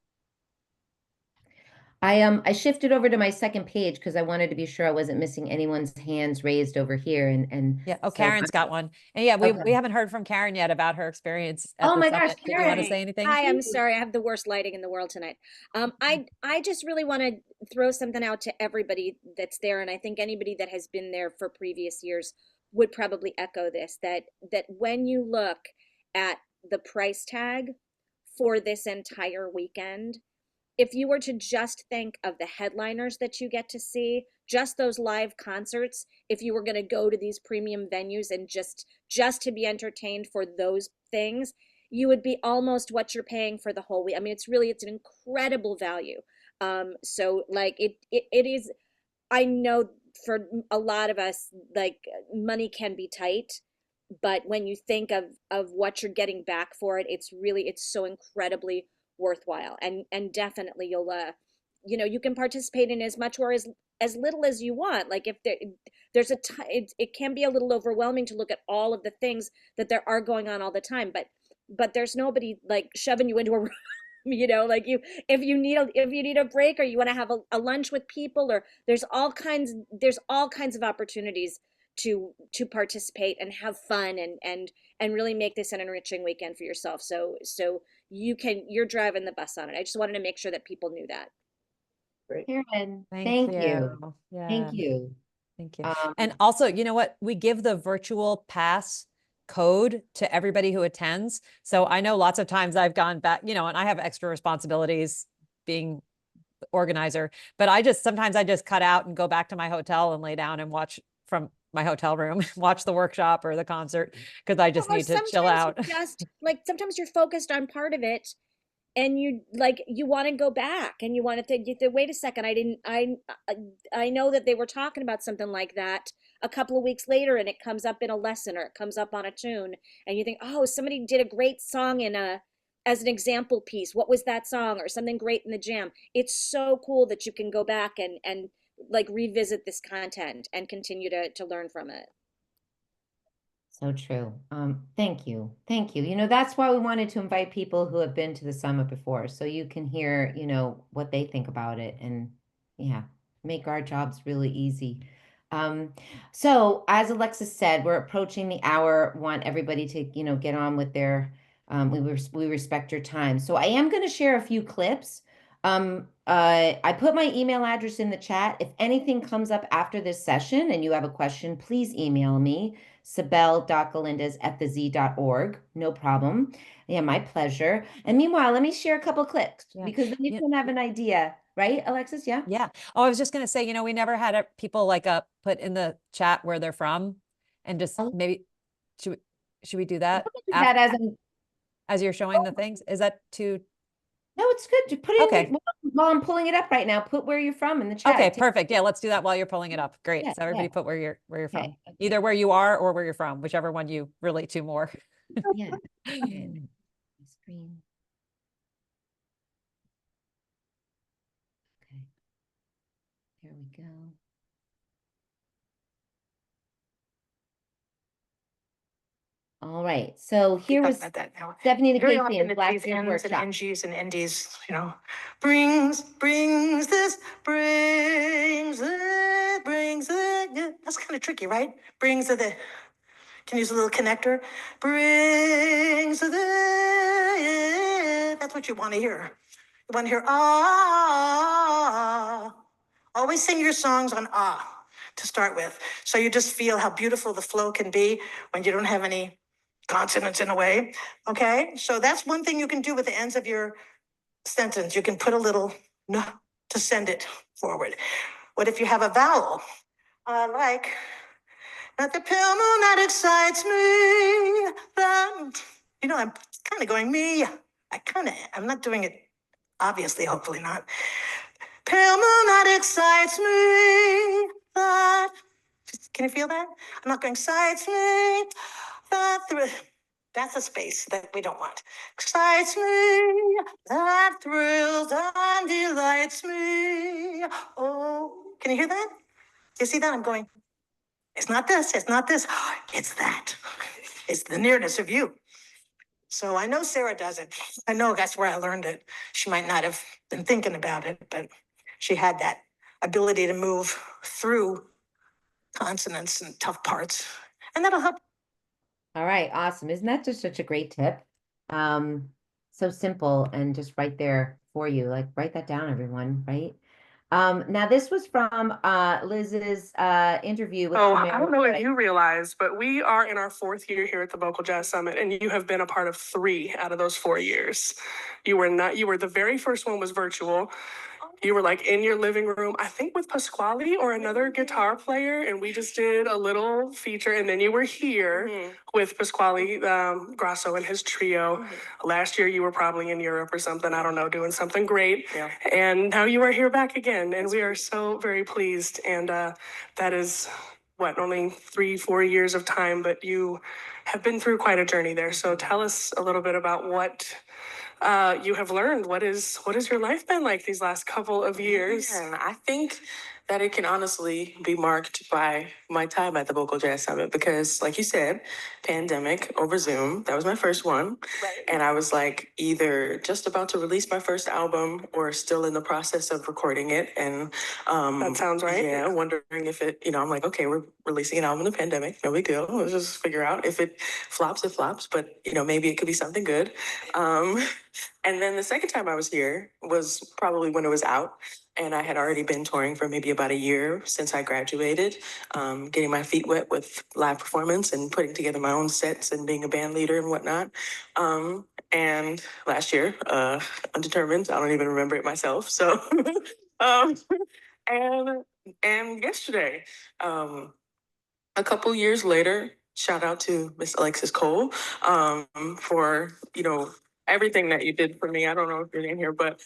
I shifted over to my second page because I wanted to be sure I wasn't missing anyone's hands raised over here. And Yeah. Oh, so Karen's got one. And yeah, we Okay. haven't heard from Karen yet about her experience. At Oh the my summit. gosh, Did you want to Karen. say anything? Hi, I'm sorry. I have the worst lighting in the world tonight. I just really want to throw something out to everybody that's there, and I think anybody that has been there for previous years would probably echo this, that when you look at the price tag for this entire weekend, if you were to just think of the headliners that you get to see, just those live concerts, if you were going to go to these premium venues and just to be entertained for those things, you would be almost what you're paying for the whole week. I mean, it's an incredible value. So like it is, I know for a lot of us, like money can be tight, but when you think of what you're getting back for it, it's so incredibly worthwhile. And definitely you'll, you can participate in as much or as little as you want. Like if there's it can be a little overwhelming to look at all of the things that there are going on all the time, but but there's nobody like shoving you into a room. Like if you need a break, or you want to have a lunch with people, or there's all kinds of opportunities to participate and have fun and really make this an enriching weekend for yourself. So you're driving the bus on it. I just wanted to make sure that people knew that. Karen, Thank thank you. you. Yeah. Thank you. Thank you. And also, you know what? We give the virtual pass code to everybody who attends. So I know lots of times I've gone back, and I have extra responsibilities being organizer, but sometimes I just cut out and go back to my hotel and lay down and watch from my hotel room, watch the workshop or the concert, because I just need to chill out. Just like sometimes you're focused on part of it, and you want to go back and you want to think, wait a second, I know that they were talking about something like that a couple of weeks later, and it comes up in a lesson, or it comes up on a tune, and you think, oh, somebody did a great song as an example piece. What was that song? Or something great in the jam. It's so cool that you can go back and like revisit this content and continue to learn from it. So true. Thank you. Thank you. That's why we wanted to invite people who have been to the summit before, so you can hear, what they think about it, and yeah, make our jobs really easy. So as Alexis said, we're approaching the hour. Want everybody to, get on with their, we respect your time. So I am going to share a few clips. I put my email address in the chat. If anything comes up after this session and you have a question, please email me, sibel.galindez@thez.org. No problem. Yeah, my pleasure. And meanwhile, let me share a couple clips, because then you can have an idea, right, Alexis? Yeah. Yeah. Oh, I was just going to say, we never had people put in the chat where they're from, and just maybe should we do that? That as you're showing the things? Is that too? No, it's good to put it in while I'm pulling it up right now. Put where you're from in the chat. Okay, perfect. Yeah, let's do that while you're pulling it up. Great. So everybody put where you're from. Okay. Either where you are or where you're from, whichever one you relate to more. Yeah. Screen. Okay. Here we go. All right, so here was Stephanie DeCasey in last year's workshop. And NGs and NDs, brings this, that's kind of tricky, right? Brings the, can use a little connector. Brings the, that's what you want to hear. You want to hear, ah. Always sing your songs on ah to start with. So you just feel how beautiful the flow can be when you don't have any consonants in a way. Okay, so that's one thing you can do with the ends of your sentence. You can put a little no to send it forward. What if you have a vowel? Like, not the pale moon that excites me. I'm kind of going me. I'm not doing it, obviously, hopefully not. Pale moon that excites me. Can you feel that? I'm not going excites me. That's a space that we don't want. Excites me, that thrills and delights me. Oh, can you hear that? You see that? I'm going, it's not this, it's not this. It's that. It's the nearness of you. So I know Sarah does it. I know that's where I learned it. She might not have been thinking about it, but she had that ability to move through consonants and tough parts. And that'll help. All right, awesome. Isn't that just such a great tip? So simple and just right there for you. Like, write that down, everyone, right? Now this was from Liz's interview with I don't know if you realize, but we are in our 4th year here at the Vocal Jazz Summit, and you have been a part of 3 out of those 4 years. You were the very first one was virtual. You were like in your living room, I think with Pasquale or another guitar player, and we just did a little feature, and then you were here with Pasquale Grasso and his trio. Last year you were probably in Europe or something, I don't know, doing something great. Yeah. And now you are here back again, and we are so very pleased. And that is, only 3-4 years of time, but you have been through quite a journey there. So tell us a little bit about what you have learned. What is your life been like these last couple of years? I think that it can honestly be marked by my time at the Vocal Jazz Summit because, like you said, pandemic over Zoom, that was my first one. Right. And I was like either just about to release my first album or still in the process of recording it. And that sounds right. Yeah, wondering if it, I'm like, okay, we're releasing an album in the pandemic. No big deal. Let's just figure out if it flops, it flops. But, maybe it could be something good. And then the second time I was here was probably when it was out. And I had already been touring for maybe about a year since I graduated, getting my feet wet with live performance and putting together my own sets and being a band leader and whatnot. And last year, undetermined, I don't even remember it myself. So, um, and yesterday, a couple years later, shout out to Miss Alexis Cole for, everything that you did for me. I don't know if you're in here, but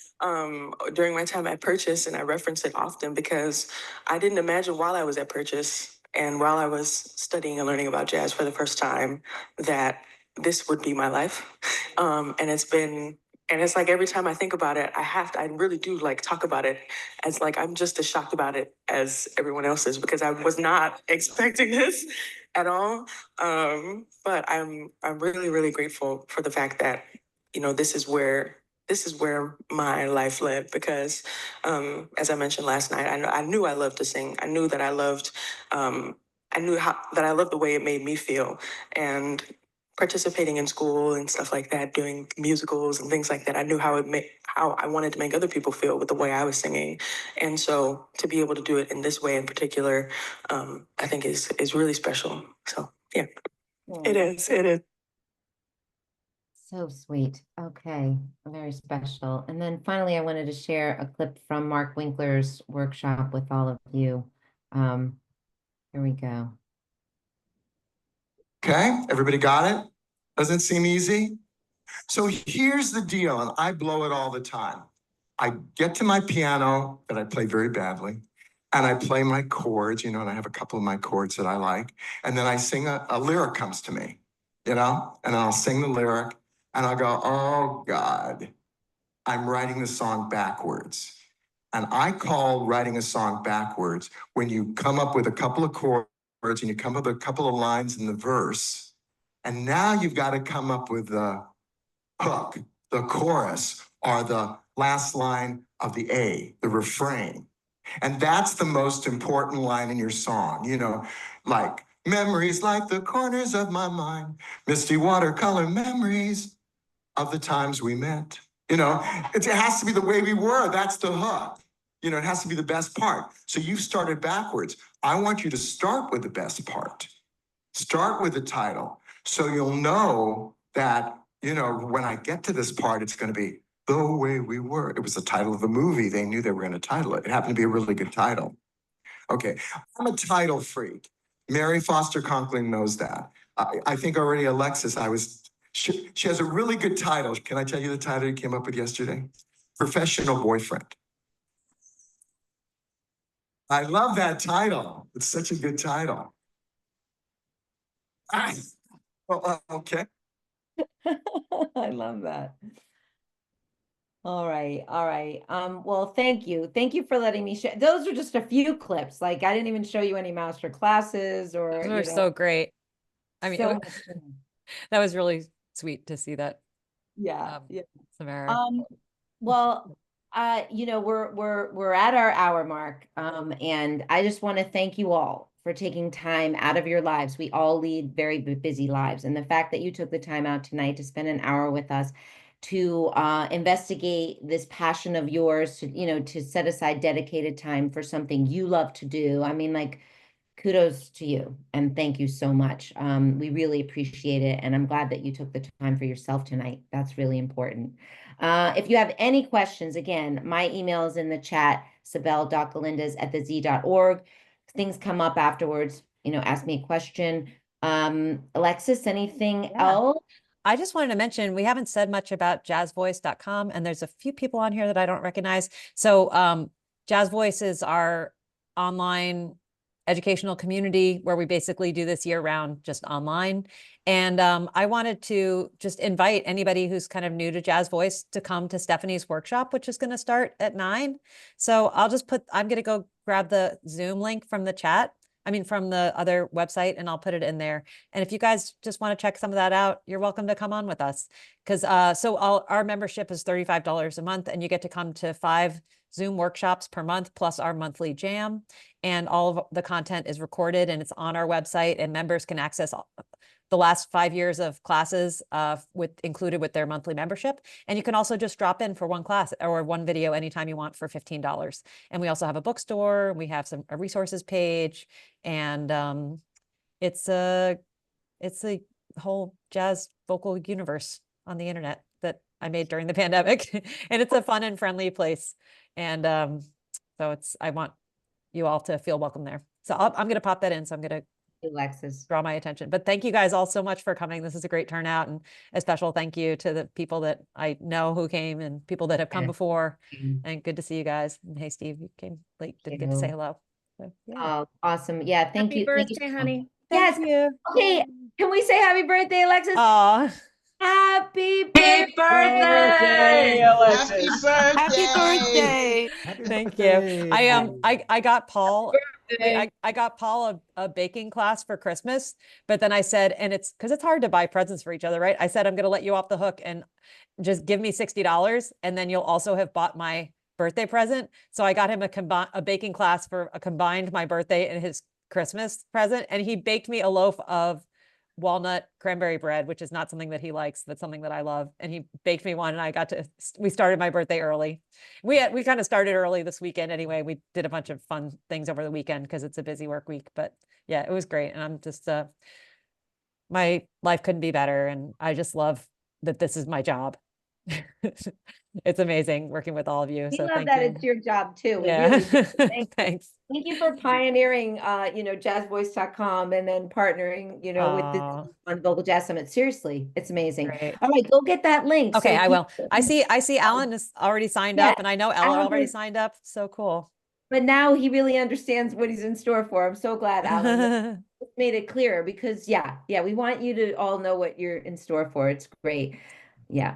during my time at Purchase, and I reference it often because I didn't imagine while I was at Purchase and while I was studying and learning about jazz for the first time that this would be my life. And it's like every time I think about it, I really do like talk about it as like I'm just as shocked about it as everyone else is because I was not expecting this at all. But I'm really, really grateful for the fact that, this is where my life led because as I mentioned last night, I knew I loved to sing. I knew that I loved that I loved the way it made me feel. And participating in school and stuff like that, doing musicals and things like that, I knew how I wanted to make other people feel with the way I was singing. And so to be able to do it in this way in particular, I think is really special. So yeah, it is. It is. So sweet. Okay, very special. And then finally, I wanted to share a clip from Mark Winkler's workshop with all of you. Here we go. Okay, everybody got it? Doesn't seem easy? So here's the deal, and I blow it all the time. I get to my piano that I play very badly, and I play my chords, and I have a couple of my chords that I like, and then I sing a lyric comes to me, and I'll sing the lyric, and I'll go, oh God, I'm writing the song backwards. And I call writing a song backwards when you come up with a couple of chords and you come up with a couple of lines in the verse, and now you've got to come up with the hook, the chorus, or the last line of the A, the refrain. And that's the most important line in your song, like memories like the corners of my mind, misty watercolor memories of the times we met. It has to be the way we were. That's the hook. It has to be the best part. So you've started backwards. I want you to start with the best part. Start with the title. So you'll know that, when I get to this part, it's going to be The Way We Were. It was the title of a movie. They knew they were going to title it. It happened to be a really good title. Okay, I'm a title freak. Mary Foster Conklin knows that. I think already Alexis, she has a really good title. Can I tell you the title you came up with yesterday? Professional Boyfriend. I love that title. It's such a good title. Okay. I love that. All right. Well, thank you. Thank you for letting me share. Those are just a few clips. Like I didn't even show you any master classes or. Those are so great. I mean, so that was really sweet to see that. Yeah. Samara. Well, we're at our hour mark, and I just want to thank you all for taking time out of your lives. We all lead very busy lives, and the fact that you took the time out tonight to spend an hour with us to investigate this passion of yours, to set aside dedicated time for something you love to do. I mean, like, kudos to you and thank you so much. We really appreciate it, and I'm glad that you took the time for yourself tonight. That's really important. If you have any questions, again, my email is in the chat, sabel.galindez@thez.org. Things come up afterwards, ask me a question. Alexis, anything else? I just wanted to mention, we haven't said much about jazzvoice.com, and there's a few people on here that I don't recognize. So Jazz Voice is our online educational community where we basically do this year round, just online. And I wanted to just invite anybody who's kind of new to Jazz Voice to come to Stephanie's workshop, which is going to start at 9. So I'm going to go grab the Zoom link from the chat. From the other website, and I'll put it in there. And if you guys just want to check some of that out, you're welcome to come on with us. Because our membership is $35 a month, and you get to come to 5 Zoom workshops per month, plus our monthly jam. And all of the content is recorded and it's on our website, and members can access the last 5 years of classes included with their monthly membership. And you can also just drop in for one class or one video anytime you want for $15. And we also have a bookstore. We have a resources page, and it's a whole jazz vocal universe on the internet that I made during the pandemic. And it's a fun and friendly place. And so I want you all to feel welcome there. So I'm going to pop that in. So I'm going to Alexis, draw my attention. But thank you guys all so much for coming. This is a great turnout, and a special thank you to the people that I know who came and people that have come before. And good to see you guys. And hey, Steve, you came late, didn't get to say hello. So, yeah. Oh, awesome. Yeah, thank you. Happy birthday, honey. Yes. Thank you. Okay, can we say happy birthday, Alexis? Aw. Happy Happy birthday! Alexis. Happy birthday. Thank you. I got Paul. I got Paul a baking class for Christmas, but then I said, and it's because it's hard to buy presents for each other, right? I said, I'm going to let you off the hook and just give me $60, and then you'll also have bought my birthday present. So I got him a baking class for a combined my birthday and his Christmas present, and he baked me a loaf of walnut cranberry bread, which is not something that he likes. That's something that I love. And he baked me one, and we started my birthday early. We kind of started early this weekend anyway. We did a bunch of fun things over the weekend because it's a busy work week, but yeah, it was great. And I'm just, my life couldn't be better. And I just love that this is my job. It's amazing working with all of you. We so love thank that you. it's your job too. We Yeah. really do. Thanks. Thank you for pioneering, jazzvoice.com and then partnering, with this on Vocal Jazz Summit. Seriously, it's amazing. Great. All right, go get that link. Okay, so I will. I see Alan is already signed up, and I know Ella Alan already is- signed up. So cool. But now he really understands what he's in store for. I'm so glad Alan made it clear, because we want you to all know what you're in store for. It's great. Yeah.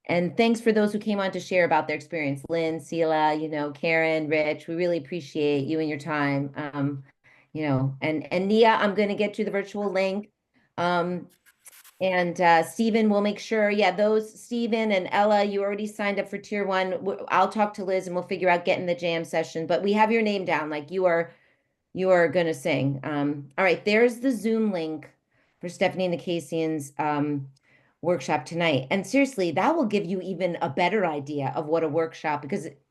And thanks for those who came on to share about their experience. Lynn, Sela, Karen, Rich, we really appreciate you and your time. And Nia, I'm going to get you the virtual link. And Stephen, we'll make sure, Stephen and Ella, you already signed up for tier 1. I'll talk to Liz and we'll figure out getting the jam session, but we have your name down, like you are going to sing. All right, there's the Zoom link for Stephanie Nikasian's workshop tonight. And seriously, that will give you even a better idea of what a workshop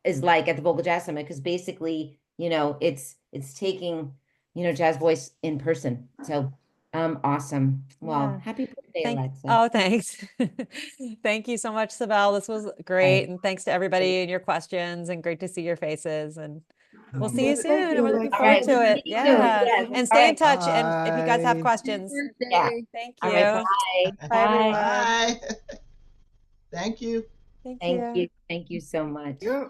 is like at the Vocal Jazz Summit, because basically, it's taking, Jazz Voice in person. So awesome. Well, happy birthday, Alexa. Oh, thanks. Thank you so much, Sibel. This was great. And thanks to everybody and your questions, and great to see your faces. And we'll see you soon. We're looking forward to it. Yeah. Yes. And stay in touch. And if you guys have questions, thank you. Right, bye. Bye, everyone. Bye. Thank you. Thank you so much. Yeah.